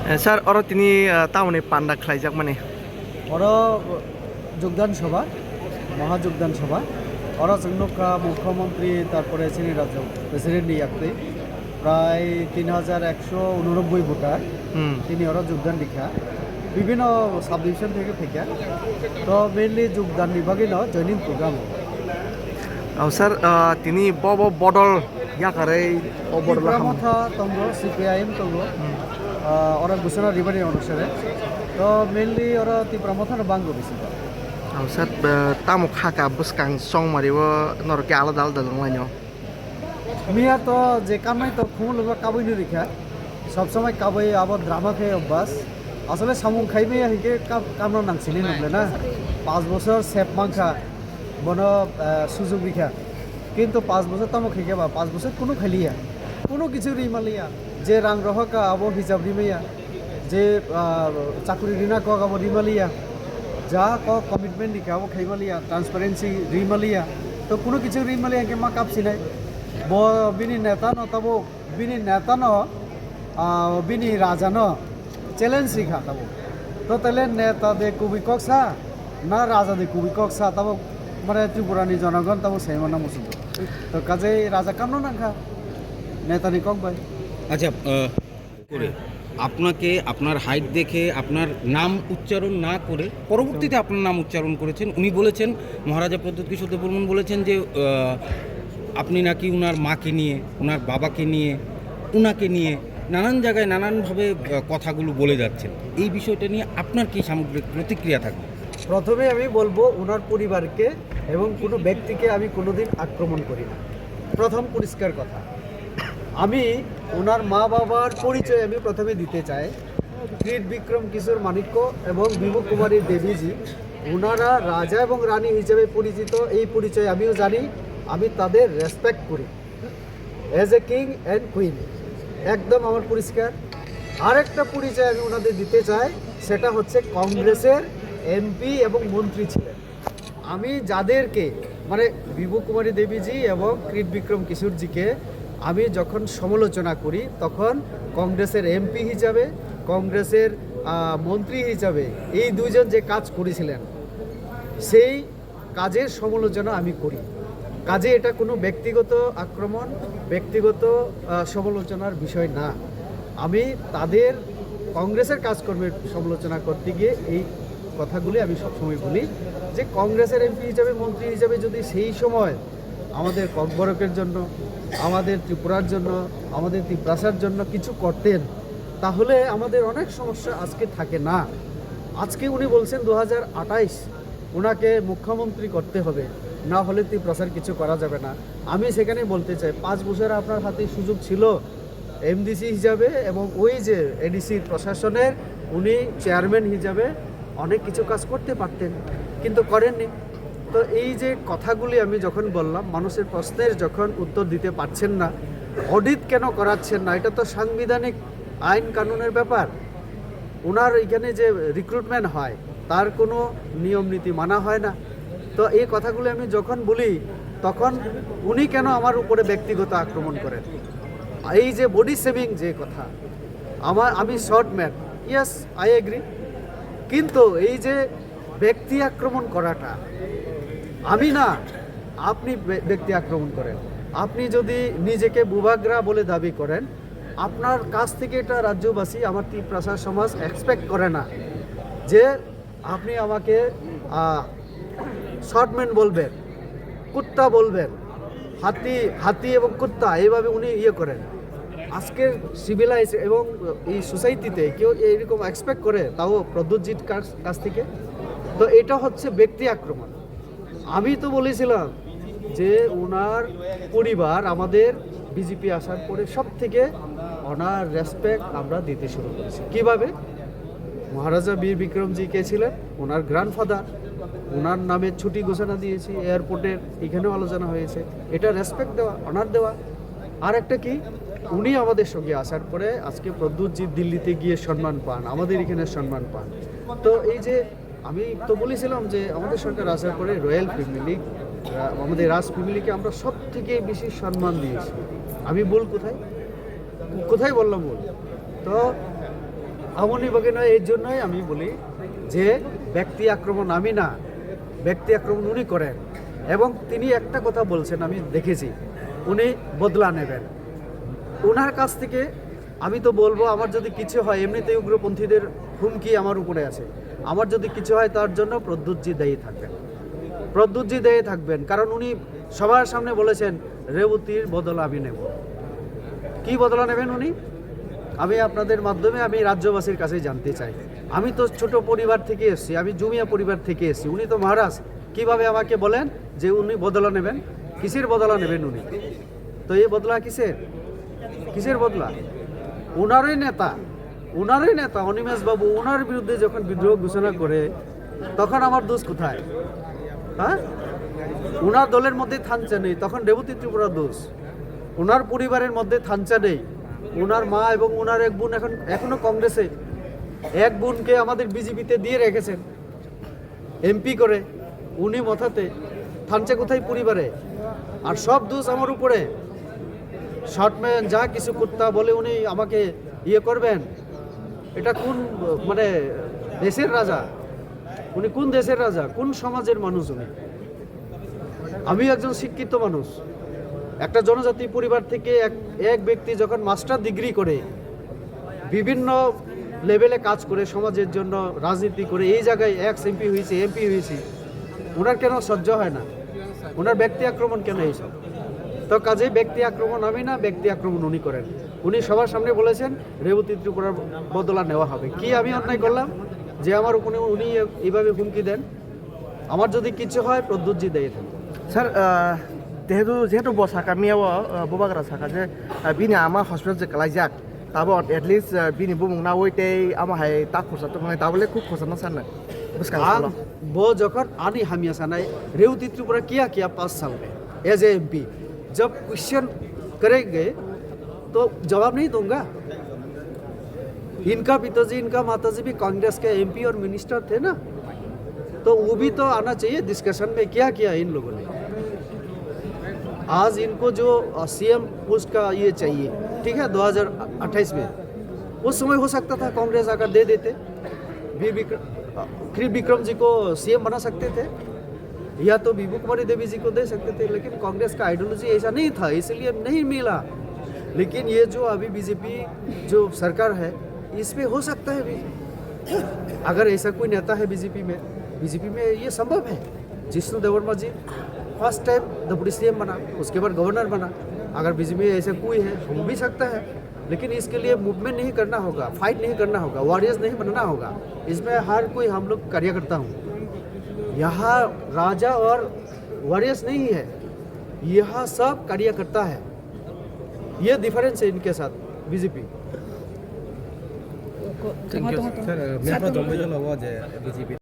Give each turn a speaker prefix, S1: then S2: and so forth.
S1: Sir ওরা তিনি টাউনে পান্ডা খাইজাক মানে
S2: ওরা যোগদান সভা মহাযোগদান সভা ওরা জন্যকা মুখ্যমন্ত্রী তারপরে সিনিয়র রাজ্য প্রেসিডেন্ট ইয়াতে প্রায় 3189 ভোটার তিনি ওরা যোগদান দীক্ষা বিভিন্ন সাব ডিভিশন থেকে তো মেনলি যোগদান বিভাগে ন জয়নিং প্রোগ্রাম
S1: স্যার তিনি বদল ইয়াকারে বদল
S2: মথা তঙ্গ সিপিআইএম তঙ্গ ওরা ঘোষণা রিবানি অনুসারে তো মেনলি ওরা তীব্রমথা বাঙ্গ বেশি
S1: স্যার তামো খাকা বসকাং সং মারিও নরকে আলাদা আলাদা দংলাইনো
S2: মিয়া তো যে কামাই তো খুব লোক কাবই রেখা সবসময় কাবই আবার ড্রামা খেয়ে অভ্যাস আসলে সামুং খাইবে হিকে কামনা নাংছিলি নবলে না 5 বছর সেপ মাংখা বন সুযোগ রেখা কিন্তু 5 বছর তামো খেকে বা 5 বছর কোনো খালিয়া কোনো কিছু রিমালিয়া যে রাং রহকা আবো হিসাব রিমাইয়া যে চাকরি রিনা কক আবো রিমালিয়া যা কক কমিটমেন্ট দিকে আবো খাইমালিয়া ট্রান্সপারেন্সি রিমালিয়া তো কোনো কিছু রিমালিয়া কে মা কাপছি নাই বিনি নেতা ন তব বিনি নেতা ন বিনি রাজা ন চ্যালেঞ্জ শিখা তব তো তাহলে নেতা দে কুবি কক্সা না রাজা দে কুবি কক্সা তব মানে ত্রিপুরানি জনগণ তব সেই মনে মুসুদ তো কাজে রাজা কামনো না খা নেতানি কক ভাই
S3: আচ্ছা করে আপনাকে আপনার হাইট দেখে আপনার নাম উচ্চারণ না করে পরবর্তীতে আপনার নাম উচ্চারণ করেছেন উনি বলেছেন মহারাজা প্রদ্যোৎ কিশোর দেববর্মন বলেছেন যে আপনি নাকি উনার মাকে নিয়ে উনার বাবাকে নিয়ে উনাকে নিয়ে নানান জায়গায় নানানভাবে কথাগুলো বলে যাচ্ছেন এই বিষয়টা নিয়ে আপনার কি সামগ্রিক প্রতিক্রিয়া থাকবে?
S2: প্রথমে আমি বলবো ওনার পরিবারকে এবং কোনো ব্যক্তিকে আমি কোনোদিন আক্রমণ করি না প্রথম পরিষ্কার কথা আমি ওনার মা বাবার পরিচয় আমি প্রথমে দিতে চাই ক্রীট বিক্রম কিশোর মাণিক্য এবং বিমুখ কুমারী দেবীজি ওনারা রাজা এবং রানী হিসেবে পরিচিত এই পরিচয় আমিও জানি আমি তাদের রেসপেক্ট করি as a king and queen একদম আমার পরিষ্কার আরেকটা পরিচয় আমি ওনাদের দিতে চাই সেটা হচ্ছে কংগ্রেসের এমপি এবং মন্ত্রী ছিলেন আমি যাদেরকে মানে বিভু কুমারী দেবীজি এবং ক্রীট বিক্রম কিশোরজিকে আমি যখন সমালোচনা করি তখন কংগ্রেসের এমপি হিসাবে কংগ্রেসের মন্ত্রী হিসাবে এই দুইজন যে কাজ করেছিলেন সেই কাজের সমালোচনা আমি করি কাজে এটা কোনো ব্যক্তিগত আক্রমণ ব্যক্তিগত সমালোচনার বিষয় না আমি তাদের কংগ্রেসের কাজকর্মের সমালোচনা করতে গিয়ে এই কথাগুলি আমি সবসময় বলি যে কংগ্রেসের এমপি হিসাবে মন্ত্রী হিসাবে যদি সেই সময় আমাদের ককবরকের জন্য আমাদের ত্রিপুরার জন্য আমাদের ত্রিপ্রাসার জন্য কিছু করতেন তাহলে আমাদের অনেক সমস্যা আজকে থাকে না আজকে উনি বলছেন 2028 ওনাকে মুখ্যমন্ত্রী করতে হবে না হলে ত্রিপ্রাসার কিছু করা যাবে না আমি সেখানে বলতে চাই 5 বছর আপনার হাতে সুযোগ ছিল এমডিসি হিসাবে এবং ওই যে এডিসি প্রশাসনের উনি চেয়ারম্যান হিসাবে অনেক কিছু কাজ করতে পারতেন কিন্তু করেননি তো এই যে কথাগুলি আমি যখন বললাম মানুষের প্রশ্নের যখন উত্তর দিতে পারছেন না অডিট কেন করাচ্ছেন না এটা তো সাংবিধানিক আইন কানুনের ব্যাপার ওনার এখানে যে রিক্রুটমেন্ট হয় তার কোনো নিয়ম নীতি মানা হয় না তো এই কথাগুলি আমি যখন বলি তখন উনি কেন আমার উপরে ব্যক্তিগত আক্রমণ করেন এই যে বডি সেভিং যে কথা আমি short man yes I agree কিন্তু এই যে ব্যক্তি আক্রমণ করাটা আমি না আপনি ব্যক্তি আক্রমণ করেন আপনি যদি নিজেকে বুবাগ্রা বলে দাবি করেন আপনার কাছ থেকে এটা রাজ্যবাসী আমার ত্রিপ্রাসার সমাজ এক্সপেক্ট করে না যে আপনি আমাকে শর্টম্যান বলবেন কুত্তা বলবেন হাতি এবং কুত্তা এইভাবে উনি করেন আজকের সিভিলাইজ এবং এই সোসাইটিতে কেউ এইরকম এক্সপেক্ট করে তাও প্রদ্যোৎজির কাছ থেকে তো এটা হচ্ছে ব্যক্তি আক্রমণ আমি তো বলেছিলাম যে ওনার পরিবার আমাদের বিজেপি আসার পরে সব থেকে ওনার রেসপেক্ট আমরা দিতে শুরু করেছি কীভাবে মহারাজা বীর বিক্রমজি কে ছিলেন ওনার গ্র্যান্ডফাদার ওনার নামে ছুটি ঘোষণা দিয়েছি এয়ারপোর্টের এখানেও আলোচনা হয়েছে এটা রেসপেক্ট দেওয়া অনার দেওয়া আর একটা কি উনি আমাদের সঙ্গে আসার পরে আজকে প্রদ্যোৎজি দিল্লিতে গিয়ে সম্মান পান আমাদের এখানে সম্মান পান তো এই যে আমি তো বলেছিলাম যে আমাদের সরকার আসার পরে রয়্যাল ফ্যামিলি আমাদের রাজ ফ্যামিলিকে আমরা সব থেকে বেশি সম্মান দিয়েছি আমি বল কোথায় বললাম বল তো আমনি বাগে নয়, এই জন্যই আমি বলি যে ব্যক্তি আক্রমণ আমি না, ব্যক্তি আক্রমণ উনি করেন। এবং তিনি একটা কথা বলছেন, আমি দেখেছি, উনি বদলা নেবেন। ওনার কাছ থেকে আমি তো বলবো, আমার যদি কিছু হয়, এমনিতেই উগ্রপন্থীদের হুমকি আমার উপরে আছে, আমার যদি কিছু হয় তার জন্য প্রদ্যুৎজি দায়ী থাকবেন, প্রদ্যুৎজি দায়ী থাকবেন। কারণ উনি সবার সামনে বলেছেন রেবতীর বদলা আমি নেব। কি বদলা নেবেন উনি? আমি আপনাদের মাধ্যমে আমি রাজ্যবাসীর কাছে জানতে চাই। আমি তো ছোট পরিবার থেকে এসেছি, আমি জুমিয়া পরিবার থেকে এসেছি, উনি তো মহারাজ। কিভাবে আমাকে বলেন যে উনি বদলা নেবেন? কিসের বদলা নেবেন উনি? তো এই বদলা কিসের? কিসের বদলা? ওনারই নেতা অনিমেষ বাবু, ওনার বিরুদ্ধে যখন বিদ্রোহ ঘোষণা করে, তখন আমার দোষ কোথায়? হ্যাঁ, ওনার দলের মধ্যে থানচা নেই, তখন রেবতী ত্রিপুরার দোষ। ওনার পরিবারের মধ্যে থানচা নেই, ওনার মা এবং ওনার এক বোন এখনো কংগ্রেসে, এক বোনকে আমাদের বিজেপিতে দিয়ে রেখেছেন এমপি করে, উনি মাথাতে, থানচা কোথায় পরিবারে? আর সব দোষ আমার উপরে। শর্টম্যান যা কিছু কুত্তা বলে উনি আমাকে ইয়ে করবেন। এটা কোন মানে দেশের রাজা? উনি কোন দেশের রাজা? কোন সমাজের মানুষ উনি? আমি একজন শিক্ষিত মানুষ, একটা জনজাতি পরিবার থেকে এক ব্যক্তি যখন মাস্টার ডিগ্রি করে, বিভিন্ন লেভেলে কাজ করে, সমাজের জন্য রাজনীতি করে, এই জায়গায় এমপি হয়েছি, ওনার কেন সহ্য হয় না? ওনার ব্যক্তি আক্রমণ কেন এইসব? তো কাজেই ব্যক্তি আক্রমণ আমি না, ব্যক্তি আক্রমণ উনি করেন। উনি সবার সামনে বলেছেন রেবতী ত্রিপুরার বদলা নেওয়া হবে। কি আমি অন্যায় করলাম যে আমার উপরে উনি এইভাবে হুমকি দেন? আমার যদি কিছু হয় প্রদ্যুৎজি দায়ী থাকবে।
S1: স্যার যেহেতু বসাকা মিয়াও ববাগ্রা সাকা যে বিনি আমা হসপিটাল যে কালাইজাক তাবো এটলিস্ট বিনি বুমুং না ওইতে আমা হাই তা খরচা তো মানে তাবলে খুব খরচা না সার बुसकां
S2: आं वो जखन आनी हमिया सनाई रेवती त्रिपुरा किया 5 साल में एज ए एमपी। जब क्वेश्चन करेंगे तो जवाब नहीं दूंगा। इनका पिताजी इनका माताजी भी कांग्रेस के एमपी और मिनिस्टर थे ना, तो वो भी तो आना चाहिए डिस्कशन में। क्या किया इन लोगों ने? आज इनको जो सीएम पोस्ट का ये चाहिए, ठीक है, 2028 में, उस समय हो सकता था कांग्रेस आकर दे देते, वीर विक्रम जी को सीएम बना सकते थे, या तो विभू कुमारी देवी जी को दे सकते थे, लेकिन कांग्रेस का आइडियोलॉजी ऐसा नहीं था, इसलिए नहीं मिला। लेकिन ये जो अभी बीजेपी जो सरकार है, इसमें हो सकता है भी, अगर ऐसा कोई नेता है बीजेपी में ये संभव है। जिष्णु देवर्मा जी फर्स्ट टाइम डिप्टी सीएम बना, उसके बाद गवर्नर बना। अगर बीजेपी में ऐसा कोई है, हो भी सकता है, लेकिन इसके लिए मूवमेंट नहीं करना होगा, फाइट नहीं करना होगा, वॉरियर्स नहीं बनना होगा। इसमें हर कोई हम लोग कार्यकर्ता हूँ। यहाँ राजा और वॉरियर्स नहीं है, यहाँ सब कार्यकर्ता है। ये डिफरेंस है इनके साथ बीजेपी।
S1: थैंक यू
S4: सर मैं अपना दल में जो लगा है बीजेपी